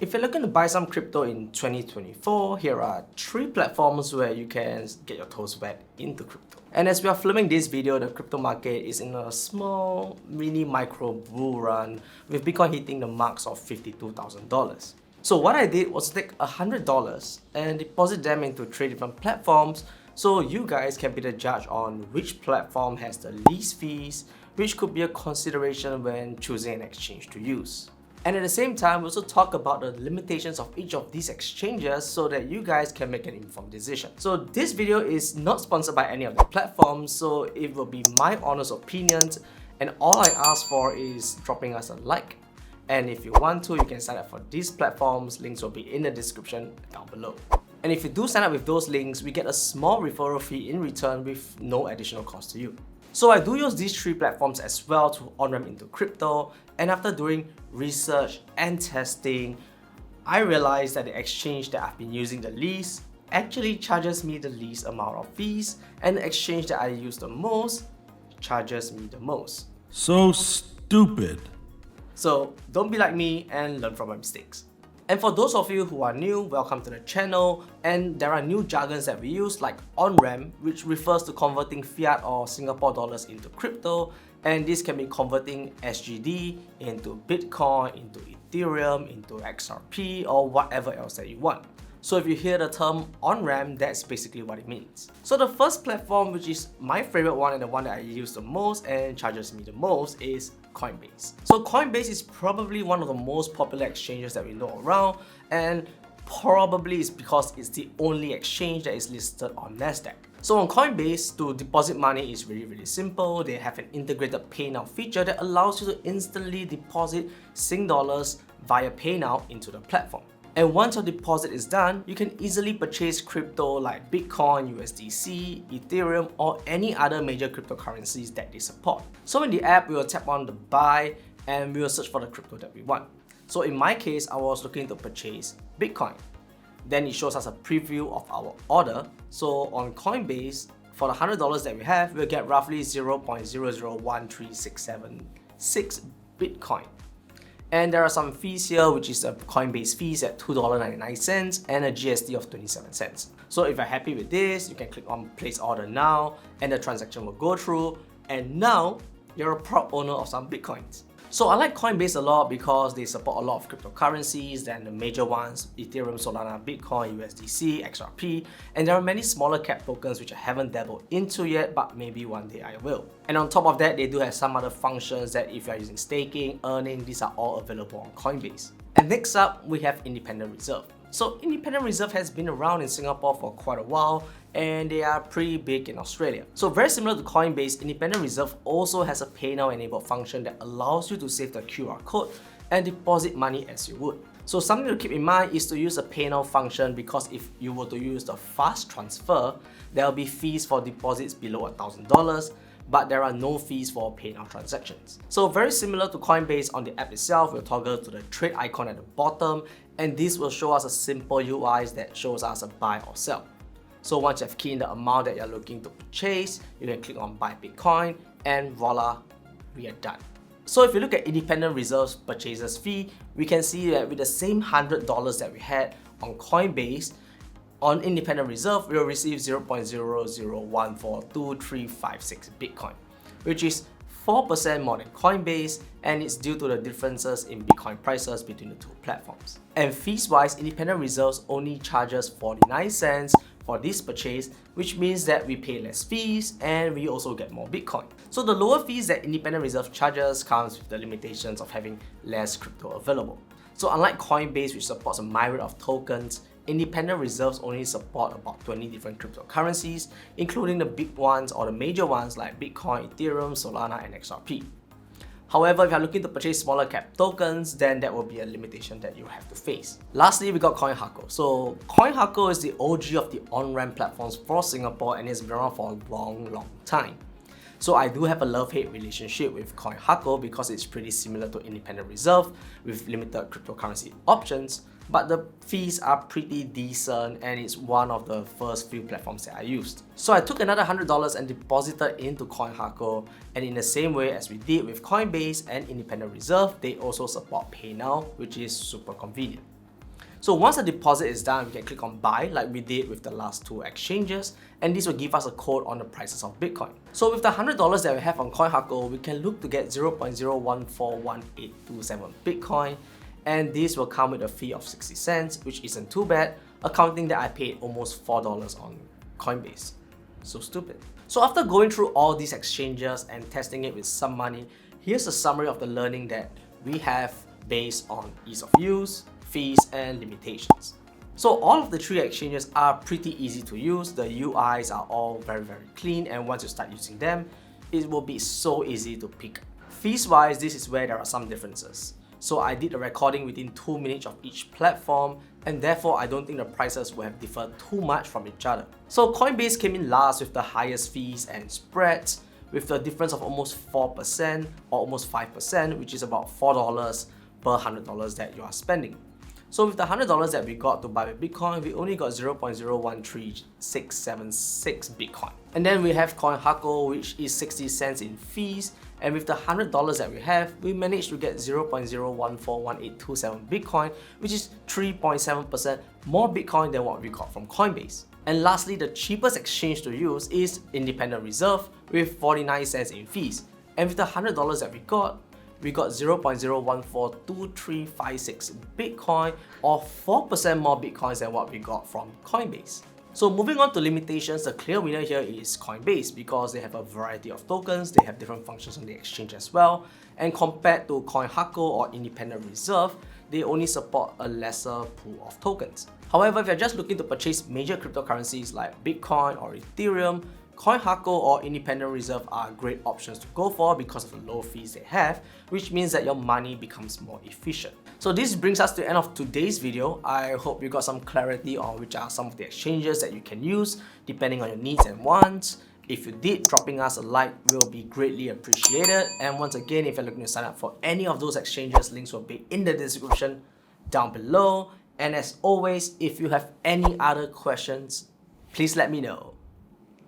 If you're looking to buy some crypto in 2024, here are 3 platforms where you can get your toes wet into crypto. And as we are filming this video, the crypto market is in a small, mini micro bull run with Bitcoin hitting the marks of $52,000. So what I did was take $100 and deposit them into 3 different platforms so you guys can be the judge on which platform has the least fees, which could be a consideration when choosing an exchange to use. And at the same time, we also talk about the limitations of each of these exchanges so that you guys can make an informed decision. So this video is not sponsored by any of the platforms, so it will be my honest opinions, and all I ask for is dropping us a like. And if you want to, you can sign up for these platforms, links will be in the description down below. And if you do sign up with those links, we get a small referral fee in return with no additional cost to you. So I do use these 3 platforms as well to on-ramp into crypto, and after doing research and testing, I realized that the exchange that I've been using the least actually charges me the least amount of fees, and the exchange that I use the most charges me the most. So stupid. So don't be like me and learn from my mistakes. And for those of you who are new, welcome to the channel, and there are new jargons that we use like on-ramp, which refers to converting fiat or Singapore dollars into crypto, and this can be converting SGD into Bitcoin, into Ethereum, into XRP, or whatever else that you want. So if you hear the term on-ramp, that's basically what it means. So the first platform, which is my favorite one and the one that I use the most and charges me the most, is Coinbase. So Coinbase is probably one of the most popular exchanges that we know around, and probably it's because it's the only exchange that is listed on Nasdaq. So on Coinbase, to deposit money is really simple. They have an integrated Pay Now feature that allows you to instantly deposit Sing dollars via Pay Now into the platform. And once your deposit is done, you can easily purchase crypto like Bitcoin, USDC, Ethereum, or any other major cryptocurrencies that they support. So in the app, we will tap on the buy and we will search for the crypto that we want. So in my case, I was looking to purchase Bitcoin. Then it shows us a preview of our order. So on Coinbase, for the $100 that we have, we'll get roughly 0.001367 Bitcoin. And there are some fees here, which is a Coinbase fees at $2.99 and a GST of 27 cents. So if you're happy with this, you can click on place order now and the transaction will go through, and now you're a proud owner of some Bitcoins. So I like Coinbase a lot because they support a lot of cryptocurrencies than the major ones: Ethereum, Solana, Bitcoin, USDC, XRP, and there are many smaller cap tokens which I haven't dabbled into yet, but maybe one day I will. And on top of that, they do have some other functions that if you're using staking, earning, these are all available on Coinbase. And next up, we have Independent Reserve. So Independent Reserve has been around in Singapore for quite a while, and they are pretty big in Australia. So very similar to Coinbase, Independent Reserve also has a Pay Now enabled function that allows you to save the QR code and deposit money as you would. So something to keep in mind is to use the Pay Now function, because if you were to use the fast transfer, there will be fees for deposits below $1,000, but there are no fees for Pay Now transactions. So very similar to Coinbase, on the app itself, we'll toggle to the trade icon at the bottom, and this will show us a simple UI that shows us a buy or sell. So once you have keyed in the amount that you're looking to purchase, you can click on buy Bitcoin, and voila, we are done. So if you look at Independent Reserve's purchases fee, we can see that with the same $100 that we had on Coinbase, on Independent Reserve, we will receive 0.00142356 Bitcoin, which is 4% more than Coinbase, and it's due to the differences in Bitcoin prices between the 2 platforms. And fees-wise, Independent Reserves only charges 49 cents for this purchase, which means that we pay less fees and we also get more Bitcoin. So the lower fees that Independent Reserve charges comes with the limitations of having less crypto available. So unlike Coinbase, which supports a myriad of tokens, Independent Reserves only support about 20 different cryptocurrencies, including the big ones or the major ones like Bitcoin, Ethereum, Solana, and XRP. However, if you're looking to purchase smaller cap tokens, then that will be a limitation that you have to face. Lastly, we got Coinhako. So Coinhako is the OG of the on-ramp platforms for Singapore, and it's been around for a long time. So I do have a love-hate relationship with Coinhako because it's pretty similar to Independent Reserve with limited cryptocurrency options, but the fees are pretty decent and it's one of the first few platforms that I used. So I took another $100 and deposited into Coinhako, and in the same way as we did with Coinbase and Independent Reserve, they also support Pay Now, which is super convenient. So once the deposit is done, we can click on buy like we did with the last two exchanges, and this will give us a code on the prices of Bitcoin. So with the $100 that we have on Coinhako, we can look to get 0.0141827 Bitcoin, and this will come with a fee of 60 cents, which isn't too bad, accounting that I paid almost $4 on Coinbase. So stupid. So after going through all these exchanges and testing it with some money, here's a summary of the learning that we have based on ease of use, fees, and limitations. So all of the three exchanges are pretty easy to use. The UIs are all very clean, and once you start using them, it will be so easy to pick. Fees wise, this is where there are some differences. So I did a recording within 2 minutes of each platform, and therefore I don't think the prices will have differed too much from each other. So Coinbase came in last with the highest fees and spreads, with the difference of almost 4% or almost 5%, which is about $4 per $100 that you are spending. So with the $100 that we got to buy with Bitcoin, we only got 0.013676 Bitcoin. And then we have Coinhako, which is 60 cents in fees. And with the $100 that we have, we managed to get 0.0141827 Bitcoin, which is 3.7% more Bitcoin than what we got from Coinbase. And lastly, the cheapest exchange to use is Independent Reserve with 49 cents in fees. And with the $100 that we got 0.0142356 Bitcoin, or 4% more Bitcoins than what we got from Coinbase. So moving on to limitations, the clear winner here is Coinbase because they have a variety of tokens, they have different functions on the exchange as well, and compared to Coinhako or Independent Reserve, they only support a lesser pool of tokens. However, if you're just looking to purchase major cryptocurrencies like Bitcoin or Ethereum, Coinhako or Independent Reserve are great options to go for because of the low fees they have, which means that your money becomes more efficient. So this brings us to the end of today's video. I hope you got some clarity on which are some of the exchanges that you can use depending on your needs and wants. If you did, dropping us a like will be greatly appreciated. And once again, if you're looking to sign up for any of those exchanges, links will be in the description down below. And as always, if you have any other questions, please let me know.